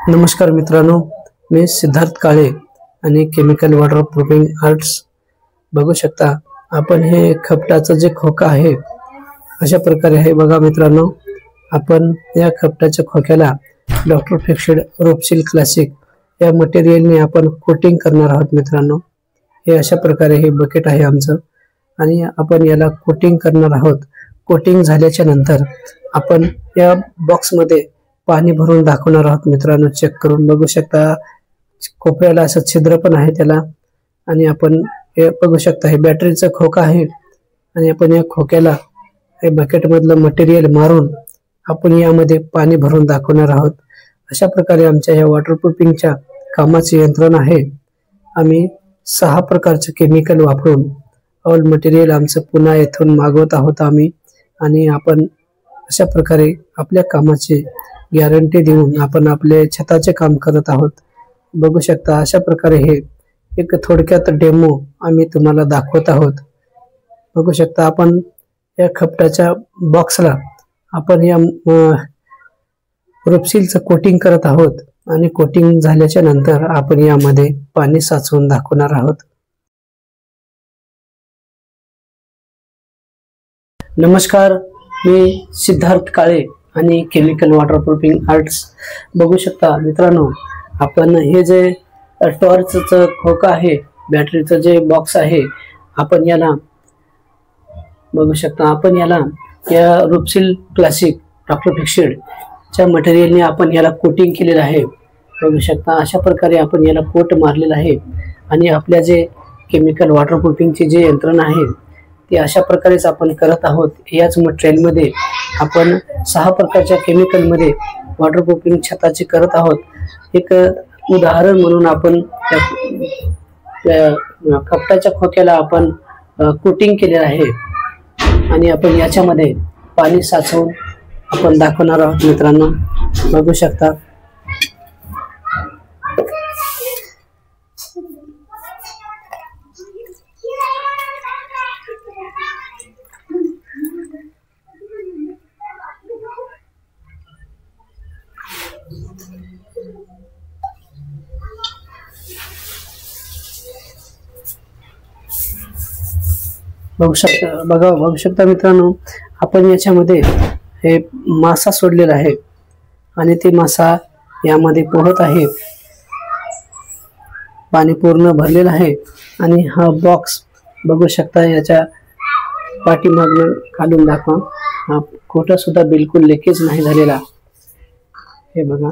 नमस्कार मित्रांनो, मी सिद्धार्थ काळे आणि केमिकल वॉटर प्रूफिंग आर्ट्स. बघू शकता आपण हे खपटाचं जे खोका आहे अशा प्रकारे आहे. बघा मित्रांनो, आपण या खपटाच्या खोक्याला डॉक्टर फिक्स्ड रोपसील क्लासिक या मटेरियलने आपण कोटिंग करणार आहोत. मित्रांनो, हे अशा प्रकारे हे बकेट आहे आमचं आणि आपण याला कोटिंग करणार आहोत. कोटिंग झाल्याच्या नंतर आपण या बॉक्समध्ये पाणी भरून दाखवणार आहोत. मित्रांनो, चेक करून बघू शकता कोपऱ्याला असं छिद्र पण आहे त्याला. आणि आपण हे बघू शकता हे बॅटरीचं खोका आहे आणि आपण या खोक्याला हे बकेट मधलं मटेरियल मारून आपण यामध्ये पाणी भरून दाखवणार आहोत. अशा प्रकारे आमच्या या वॉटरप्रूफिंगच्या कामाची यंत्रणा आहे. आम्ही 6 प्रकारचे केमिकल वापरून ऑल मटेरियल आमचं पुन्हा येथून मागवत आहोत आम्ही. आणि आपण अशा प्रकारे आपल्या कामाची गॅरंटी देऊन आपण आपले छताचे काम करत आहोत. बघू शकता अशा प्रकारे हे एक थोडक्यात डेमो आम्ही तुम्हाला दाखवत आहोत. बघू शकता आपण या खपटाच्या बॉक्सला आपण या रोपसीलचं कोटिंग करत आहोत आणि कोटिंग झाल्याच्या नंतर आपण यामध्ये पाणी साचवून दाखवणार आहोत. नमस्कार, मी सिद्धार्थ काळे आणि केमिकल वॉटरप्रूफिंग आर्ट्स. बघू शकता मित्रांनो, आपण हे जे टॉर्चचं खोका आहे, बॅटरीचं जे बॉक्स आहे, आपण याला बघू शकता आपण याला या रोपसील क्लासिक डॉक्टर फिक्स्ड च्या मटेरियलने आपण याला कोटिंग केलेलं आहे. बघू शकता अशा प्रकारे आपण याला कोट मारलेला आहे. आणि आपल्या जे केमिकल वॉटरप्रूफिंगची जे यंत्रणा आहे ती अशा प्रकारेच आपण करत आहोत. याच मटेरियलमध्ये आपण 6 प्रकारच्या केमिकलमध्ये वॉटरप्रूफिंग छताची करत आहोत. एक उदाहरण म्हणून आपण त्या खपटाच्या खोक्याला आपण कोटिंग केलेलं आहे आणि आपण याच्यामध्ये पाणी साचवून आपण दाखवणार आहोत. मित्रांनो, बघू शकता बघू शकता मित्रांनो, आपण याच्यामध्ये हे मासा सोडलेला आहे आणि ते मासा यामध्ये पोहत आहे. पाणी पूर्ण भरलेलं आहे आणि हा बॉक्स बघू शकता याच्या पाठीमागून काढून दाखवा. हा खोटा सुद्धा बिलकुल लिकेज नाही झालेला. हे बघा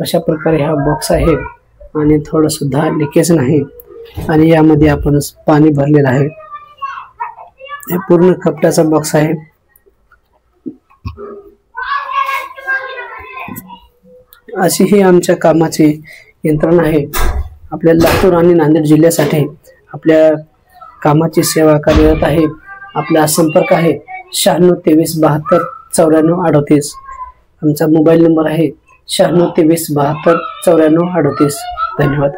अशा प्रकारे हा बॉक्स आहे आणि थोडं सुद्धा लिकेज नाही. आणि यामध्ये आपण पाणी भरलेलं आहे. हे पूर्ण खपटाचा बॉक्स आहे. अशी ही आमच्या कामाची यंत्रणा आहे. आपल्या लातूर आणि नांदेड जिल्ह्यासाठी आपल्या कामाची सेवा कार्यरत आहे. आपला संपर्क आहे 96 23 72 94 38. आमचा मोबाईल नंबर आहे 96 23 72 94 38. धन्यवाद.